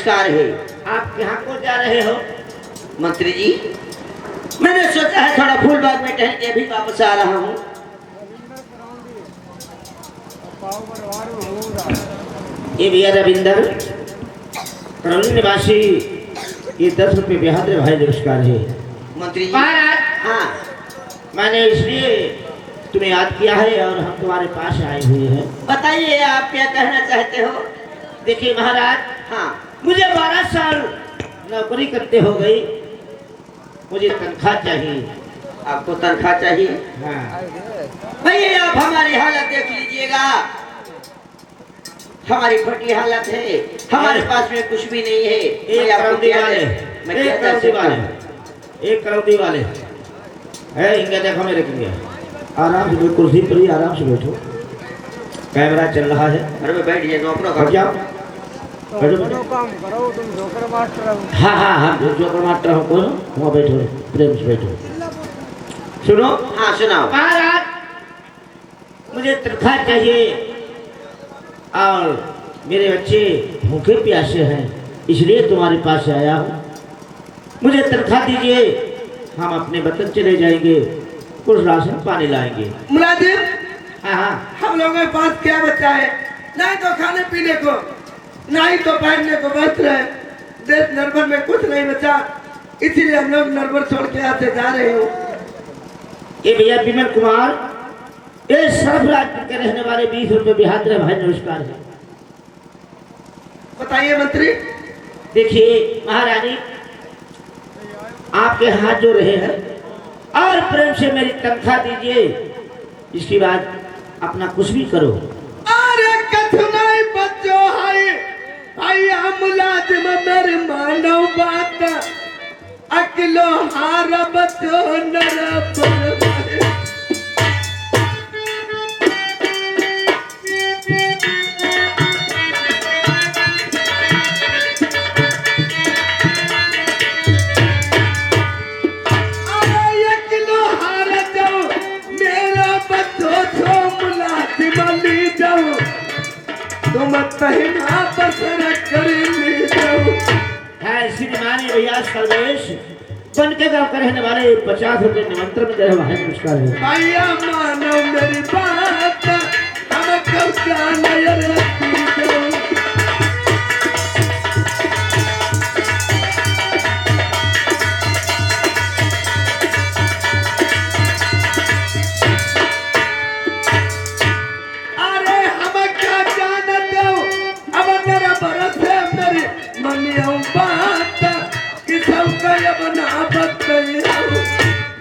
नमस्कार है। आप यहाँ को जा रहे हो? मंत्री जी, मैंने सोचा है थोड़ा फूल बाग में टहल के अभी वापस आ रहा हूँ। ये भैया रविंदर करौली निवासी, ये 10 रुपये बिहार भाई नमस्कार है। मंत्री जी, महाराज, हाँ, मैंने इसलिए तुम्हें याद किया है और हम तुम्हारे पास आए हुए हैं। बताइए आप क्या कहना चाहते हो। देखिए महाराज, हाँ, मुझे 12 साल नौकरी करते हो गई, मुझे तनख्वाह चाहिए। आपको तनख्वाह चाहिए? हाँ। भैया आप हमारी हालत देख लीजिएगा, हमारी फटी हालत है, हमारे पास में कुछ भी नहीं है। एक करौदी वाले, एक करौदी वाले, एक करौदी वाले है। इनका देखो मेरे किंगे, आराम से कुर्सी पर ही आराम से बैठो, कैमरा चल रहा है। अरे मैं बैठ जाए तो अपना और क्या काम करो, तुम जोकर मास्टर हो। हाँ हाँ हाँ, जोकर मास्टर हो, कौन? वहाँ बैठो, प्रेम से बैठो। सुनो। हाँ सुनाओ। महाराज, मुझे तनख्वाह चाहिए और मेरे बच्चे भूखे प्यासे हैं, इसलिए तुम्हारे पास आया हूँ। मुझे तनख्वाह दीजिए, हम अपने वतन चले जाएंगे, कुछ राशन पानी लाएंगे। मुलाजिम, हाँ हाँ, हम लोगों के पास क्या बचा है? नहीं तो खाने पीने को, नहीं तो पहनने को वस्त्र है। देश नरबर में कुछ नहीं बचा, इसीलिए हम लोग नरबर छोड़ के यहाँ से जा रहे हो। ये भैया विमल कुमार, ये सरफराज के रहने वाले 20 रुपये बिहार भाई नमस्कार है। बताइए मंत्री। देखिए महारानी, आपके हाथ जो रहे हैं और प्रेम से मेरी तनख्वाह दीजिए, इसके बाद अपना कुछ भी करो। अरे कथुनाई बच्चों हाय भैया मुलाजिम मेरे मानव बात, अकिलो हार बच्चों नर श्रीमानी भैया सर्वेश बन के गाँव का रहने वाले 50 रुपये निमंत्रण में दे रहे भाई नमस्कार है। भैया मानो मेरी बात, हम कब क्या नजर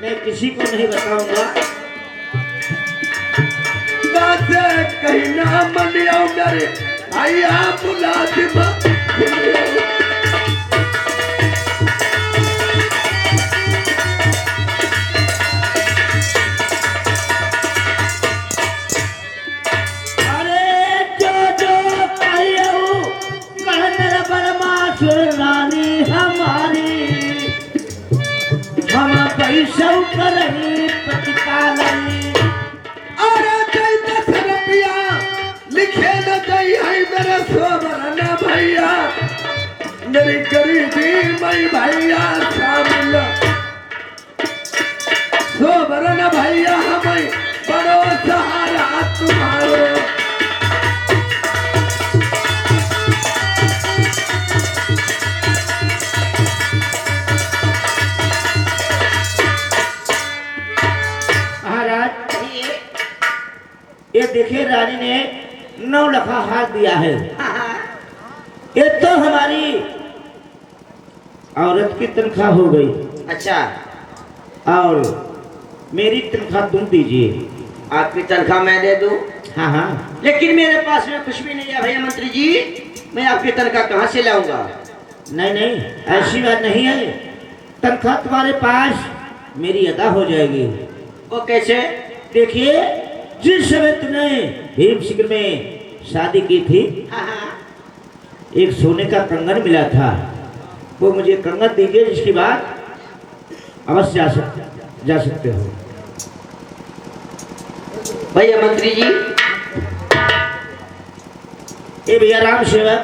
मैं किसी को नहीं बताऊंगा। बात कहीं ना मनियो मेरे भैया मुलाजिम। अरे जो जो कहियो कहने बरमाश रानी हमारी, हम पैसा करही प्रतिपालनी। अरे जय 10 रुपया लिखे न दई है मेरे सोबर न भैया, मेरी गरीबी मई भैया शामिल। सोबर न भैया हमें बड़ो सहारा तुम्हारो। ये देखिए, रानी ने 9 लखा हाथ दिया है। ये तो हमारी औरत की तनख्वाह हो गई। अच्छा, और मेरी तनख्वाह तुम दीजिए। आपकी तनख्वाह मैं दे दूं? हाँ हाँ, लेकिन मेरे पास में कुछ भी नहीं है भैया मंत्री जी, मैं आपकी तनख्वाह कहाँ से लाऊंगा? नहीं नहीं, ऐसी बात नहीं है। तनख्वाह तुम्हारे पास मेरी अदा हो जाएगी। वो कैसे? देखिए, जिस समय तुमने भीम सिंह में शादी की थी, हाँ हाँ, एक सोने का कंगन मिला था, वो मुझे कंगन दीजिए, जिसके बाद अवश्य जा सकते हो। भैया मंत्री जी, ये भैया राम सेवक,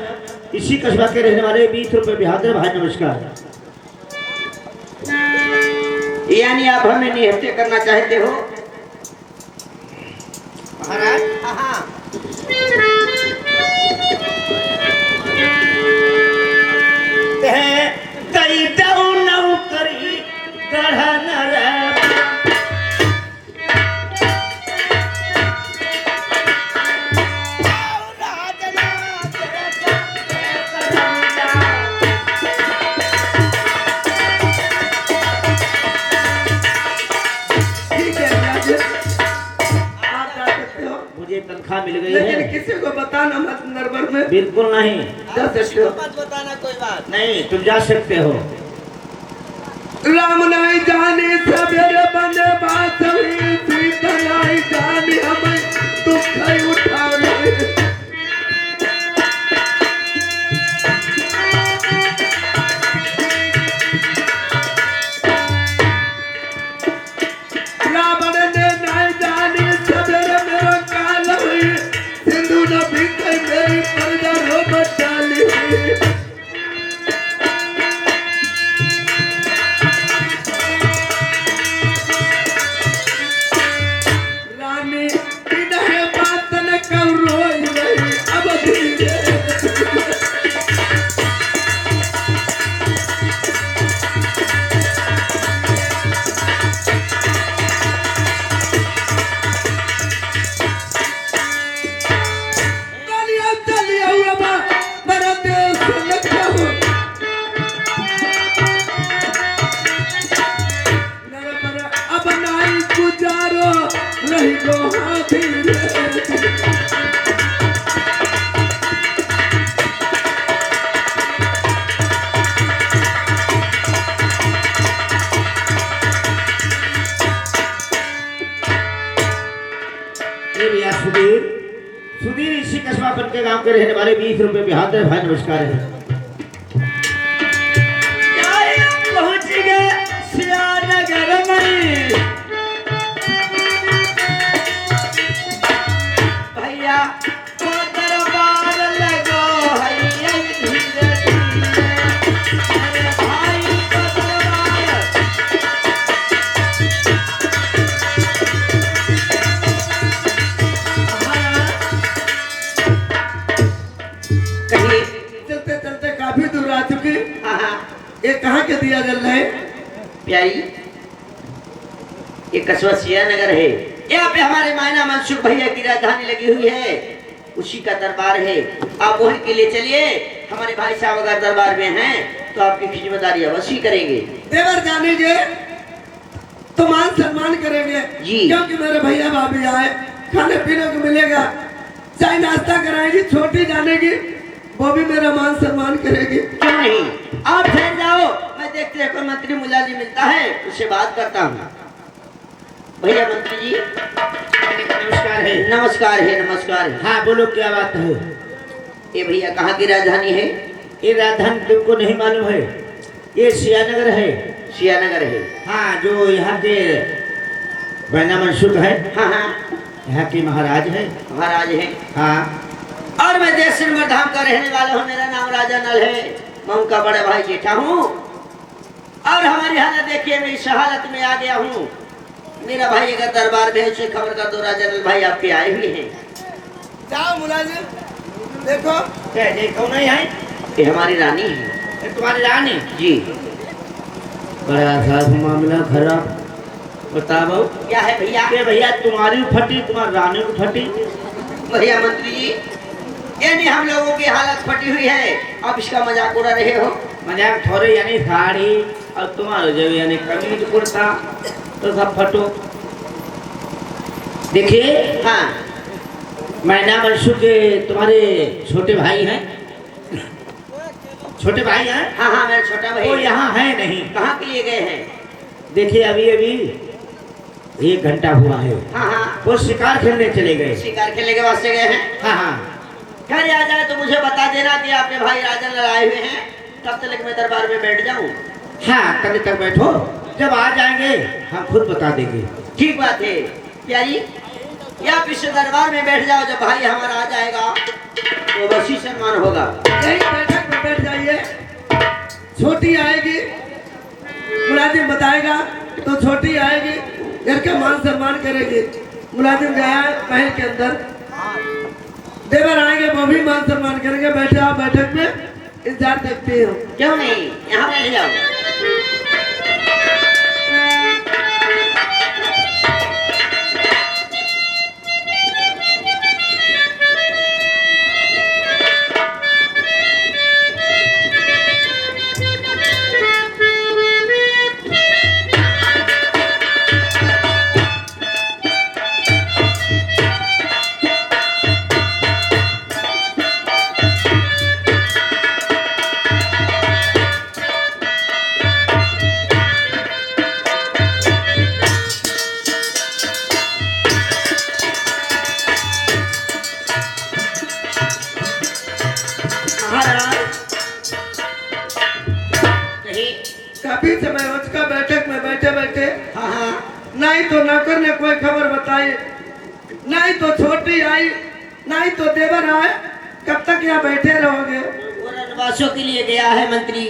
इसी कस्बा के रहने वाले 20 रुपए बिहादर भाई नमस्कार। यानी आप हमें निहत्ते करना चाहते हो महाराज? हाँ कई दाऊ नौकरी गढ़न रे ठीक है राज, आप जा सकते हो, मुझे तनख्वाह मिल गई लेकिन है। किसी को बताना मत नरबर में। बिल्कुल नहीं, जा सकते हो। मत बताना कोई बात। नहीं तुम जा सकते हो। राम नहीं जाने सवेरे बने बात हुई, सीता नहीं जाने हमें दुख उठाने। रावण ने नहीं जाने सवेरे मेरा काल हुई, सिंधु न बीते मेरी प्रजा रो बचाली हुई। रानी इन्हें बात न कर रोई रही अब धीरे। चलिए चलिए अब मेरा देश लगा हो। अब नहीं गुजारो रही गो हाथी रे। ये भैया सुधीर, सुधीर इसी कस्बा बन के गांव के रहने वाले 20 रुपए बिहादर भाई नमस्कार है। पहुंच गए सियानगर में भैया को दरबार लगो हैया धीरे धीरे मेरे भाई को दरबार। कहिए। चलते चलते काफी दूर आ चुके। हाँ ये कहाँ के दिया जल रहे? प्यारी, ये कस्बा सियानगर है। यहाँ पे हमारे मायना मनसुख भैया की राजधानी लगी हुई है, उसी का दरबार है। आप वहीं के लिए चलिए, हमारे भाई साहब अगर दरबार में हैं तो आपकी खिदमतदारी अवश्य करेंगे। देवर जानेंगे तो मान सम्मान करेंगे जी। क्योंकि मेरे भैया भाभी आए, खाने पीने को मिलेगा, चाय नाश्ता कराएगी, छोटी जानेगी वो भी मेरा मान सम्मान करेगी। क्यों नहीं, आप ठहर जाओ, मैं देखते हैं कोई मंत्री मुलाजी मिलता है उससे बात करता हूँ। भैया मंत्री जी नमस्कार है। नमस्कार है। नमस्कार है। हाँ बोलो क्या बात है? ये भैया कहाँ की राजधानी है? ये राजधानी तुमको नहीं मालूम है? ये सियानगर है। सियानगर है। हाँ, जो यहाँ के बैना मनसुख है, हाँ हाँ यहाँ के महाराज है। महाराज है। हाँ, और मैं देश सिंह धाम का रहने वाला हूँ। मेरा नाम राजा नल है, मैं उनका बड़ा भाई जेठा हूँ। और हमारी हालत देखिए, मैं इस हालत में आ गया हूँ। मेरा भाई अगर दरबार में है उसे खबर कर दो, राजा नल भाई आपके आए हुए हैं। जाओ मुलाजिम, देखो ये कौन है यहाँ? ये हमारी रानी है। ये तुम्हारी रानी? जी। बड़ा साफ मामला खराब। बताओ क्या है भैया? ये भैया तुम्हारी फटी, तुम्हारी रानी की फटी। भैया मंत्री जी, यानी हम लोगों की हालत फटी हुई है, आप इसका मजाक उड़ा रहे हो। मजाक थोड़े, यानी साड़ी और तुम्हारा जो यानी कमीज कुर्ता तो सब फटो। देखिए, हाँ मैना मनसुख के तुम्हारे छोटे भाई हैं। छोटे भाई हैं? हाँ हाँ मेरा छोटा वो भाई। यहाँ है नहीं। कहाँ के लिए गए हैं? देखिए अभी अभी 1 घंटा हुआ है, हाँ हाँ वो शिकार खेलने चले गए। शिकार खेलने के वास्ते गए हैं। हाँ हाँ, घर आ जाए तो मुझे बता देना कि आपके भाई राजन आए हुए हैं, तब तक मैं दरबार में बैठ जाऊं। हाँ तभी तक बैठो, जब आ जाएंगे हम खुद बता देंगे। ठीक बात है प्यारी, या आप इस दरबार में बैठ जाओ, जब भाई हमारा आ जाएगा तो बस ही सम्मान होगा। यही बैठक में बैठ जाइए। छोटी आएगी, मुलाजिम बताएगा तो छोटी आएगी, घर का मान सम्मान करेगी। मुलाजिम गया महल के अंदर, देवर आएंगे वो भी मान सम्मान करेंगे। बैठे आप बैठक में, इंतजार देखती हूँ। क्यों नहीं, यहाँ बैठ जाओ। काफी समय हो चुका बैठक में बैठे बैठे। हाँ हाँ, नहीं तो नौकर ने कोई खबर बताई, नहीं तो छोटी आई, नहीं तो देवर आए। कब तक यहाँ बैठे रहोगे? वो रनवासों के लिए गया है मंत्री,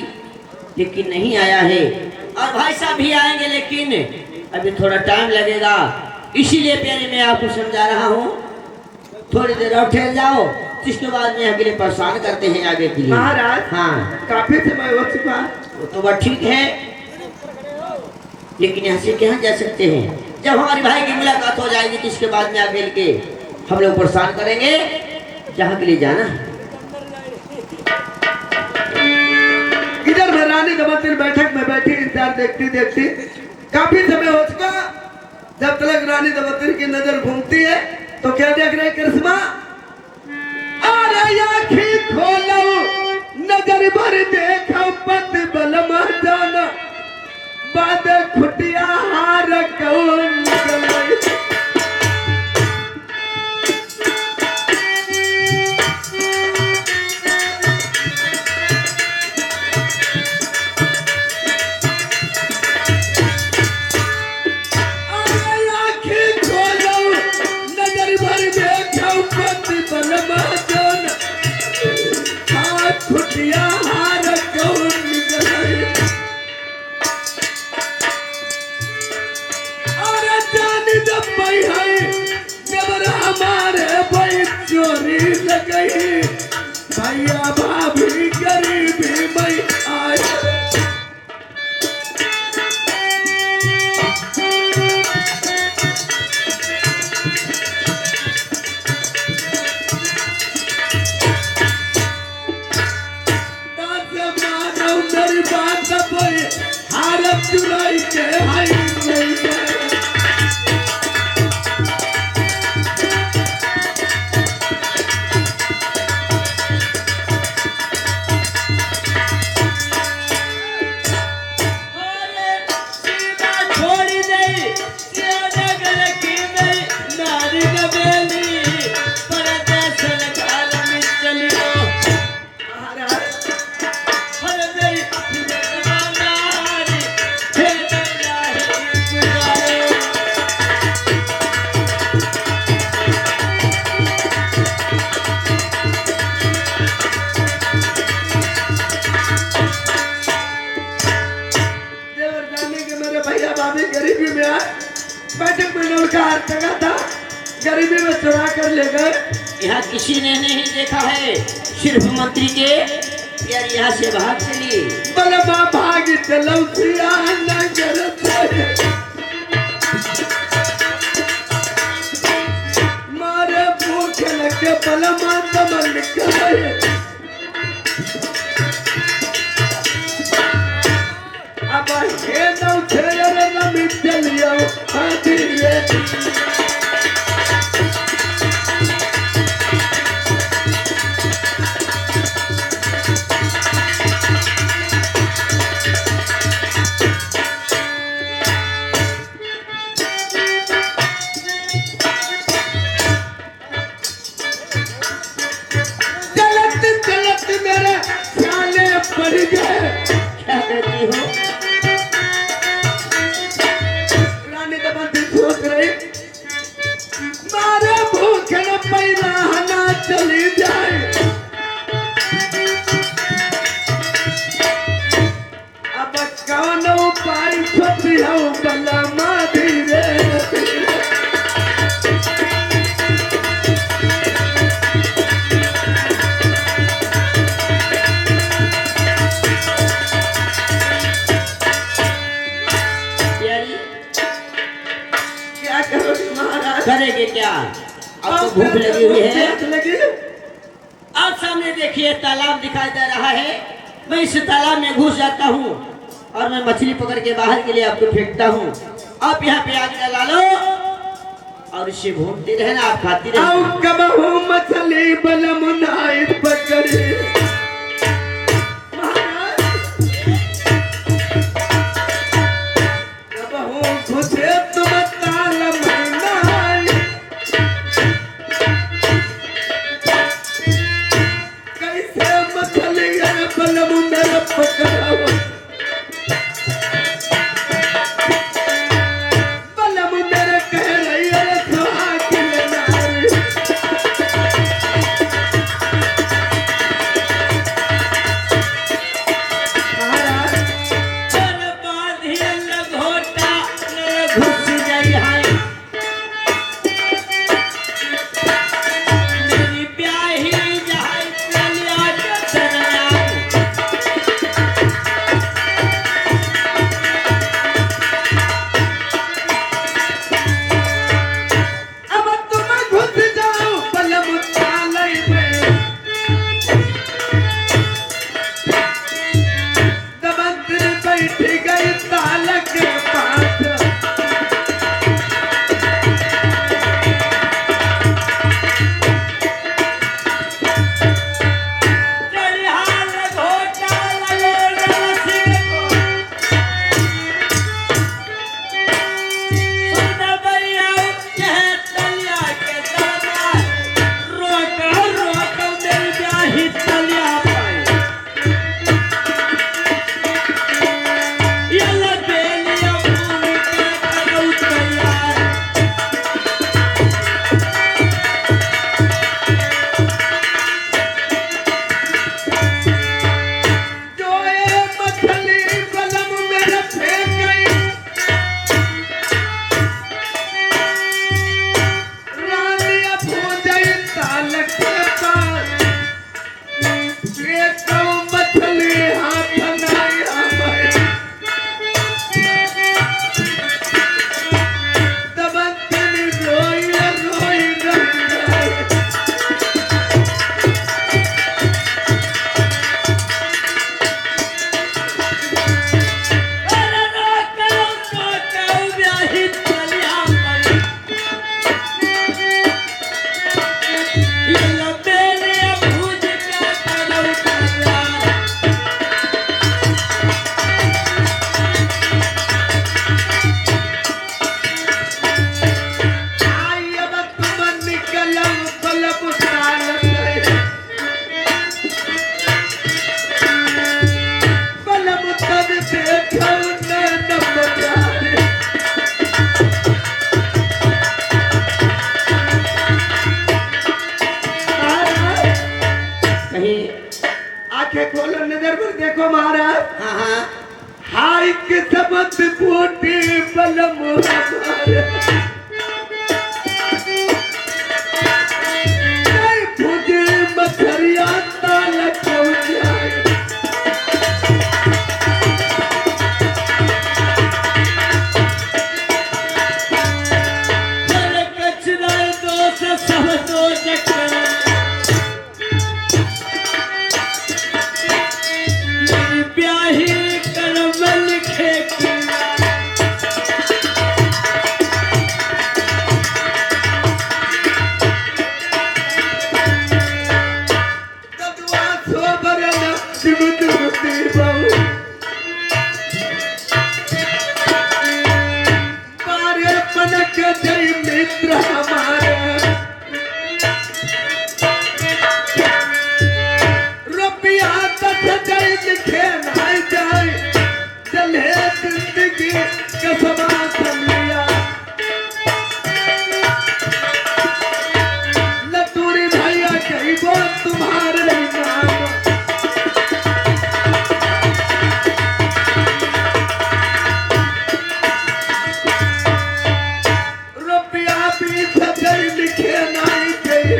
लेकिन नहीं आया है। और भाई साहब भी आएंगे, लेकिन अभी थोड़ा टाइम लगेगा। इसीलिए प्यारे मैं आपको समझा रहा हूँ, थोड़ी देर और ठहर जाओ, जिसके बाद में अगले परेशान करते हैं आगे के लिए। महाराज, हाँ, काफी समय हो चुका। वो तो बात ठीक है, लेकिन यहाँ से कहाँ जा सकते हैं? जब हमारे भाई की मुलाकात हो जाएगी तो इसके बाद में आगे के हम लोग परेशान करेंगे जहाँ के लिए जाना है। इधर मैं रानी दमन बैठक में बैठी, इंतजार देखती देखती काफी समय हो चुका। जब तक रानी दमन की नजर घूमती है तो क्या देख रहे करिश्मा? अरे आँखें खोलो, नजर भर देखो पत बलमा जाना, बाद खुटिया हार कौन गलई। अरे आँखें खोलो, नजर भर देखो पत बलमा जाना, हाथ खुटिया हार कौन गलई। अरे जान जब भाई है जबर हमारे भाई चोरी लगई, भैया भाभी गरीबी में आए। मेरी बात भाई हारत चुराई के हाई नहीं गए। गरीबी में आए, बैठक में लड़का हर जगह था, गरीबी में चुरा कर ले गए। यहाँ किसी ने नहीं देखा है, सिर्फ मंत्री के यार यहाँ से भाग चली। बलमा भाग चलो सिया नगर से, मारे भूख लगे बलमा दमन करे। अब हे नौ छेर नमी चलियो धीरे। पड़ गए। क्या कहती हो? भूख लगी हुई है। प्यास लगी। आप सामने देखिए तालाब दिखाई दे रहा है। मैं इस तालाब में घुस जाता हूँ और मैं मछली पकड़ के बाहर के लिए आपको फेंकता हूँ। आप यहाँ पे आग लगा लो और इसे भूनते रहना, आप खाती रहना। आओ कबहू मछली बलम नाई पकड़ी। कबहू घुसे तुम ताल में नाई। कैसे मछली बलम मेरा पकड़ाओ। बलम मेरे कह रही है सुहागिन नारी। महाराज चल बांधिए लघोटा न घुस जाई हाय। मेरी ब्याही जहां चलिया के चलना। अब तुम घुस जाओ बलम तालय में। दबंगरी बैठ गई ताल के पास। चलिहाल घोटा लगे रसिक को। सुन बलिया यह तलिया के दरबार। रोक रोक मेरी ब्याही तलिया पाई। यल्ला बेलिया भूमि के करौ तैयार। जो ये मछली बलम मेरे फेंक गई। रानिया भूजाई ताल के पास। ये तो मछली हाथ नहीं हमारे। दबंगरी रोई रोई रही। अरे रोको ब्याही तलिया पाई। यल्ला बेलिया भूज के करौ तैयार। आई अब तुम निकलम बलम ताल में। बलम तब देखो न नमजारे। कहीं आंखें खोलो नजर पर देखो महाराज। हाँ हाँ हाय किस्मत फूटी बलम हमारे। नहीं भुजे मछरिया ताल को जाए। चल कचरा दोष सब दोष कर। मेरी ब्याही कर्म लिखे किया। कदुआ सोबर न सिमटुती बहु। मारे पनक जय मित्र हमारे। रुपया 10,000 लिखे नहीं जाए। चले जिंदगी कसमा लिया। लतूरी भैया कही वो तुम्हारे नाम। रुपया 20,000 लिखे नहीं गई।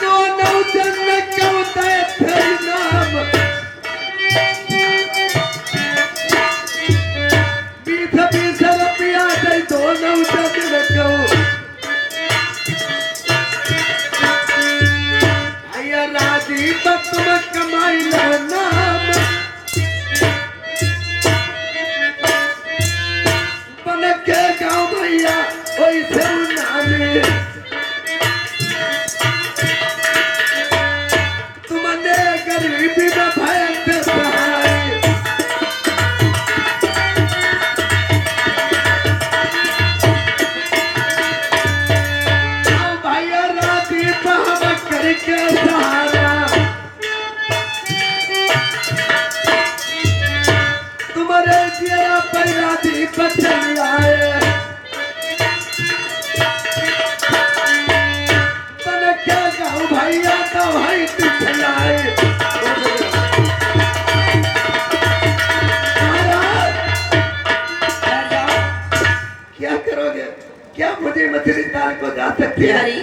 दोनों जन कौते थे नाम। राजी तुम कमाई लो नाम बन के गाँव भैया वैसे नामी तुमने गरीबी में भय सहाय भैया राती हम करके सहारा तुम्हारे जिया पैरा दी बचल आए बन के गाँव भैया तो भाई दिखलाए क्या करोगे क्या मुझे मछली ताल को जा सकती है बिहारी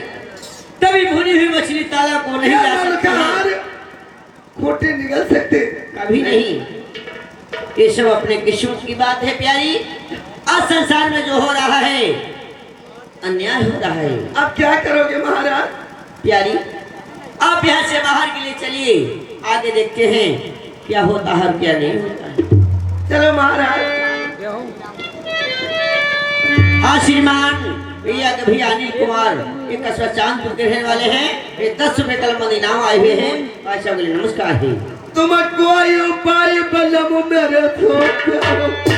तभी भुनी हुई मछली ताला को नहीं जा सकती है। खोटे निकल सकते कभी नहीं। ये सब अपने किस्मत की बात है प्यारी। आज संसार में जो हो रहा है अन्याय हो रहा है। अब क्या करोगे महाराज? प्यारी आप यहाँ से बाहर के लिए चलिए, आगे देखते हैं क्या होता है और क्या नहीं होता है। चलो महाराज। हाँ श्रीमान भैया के भैया अनिल कुमार ये कस्बा चांदपुर के रहने वाले हैं। ये 10 रुपए कलम इनाम आए हुए हैं। भाई साहब के लिए नमस्कार है। तुम कोई उपाय बलम मेरे सोचो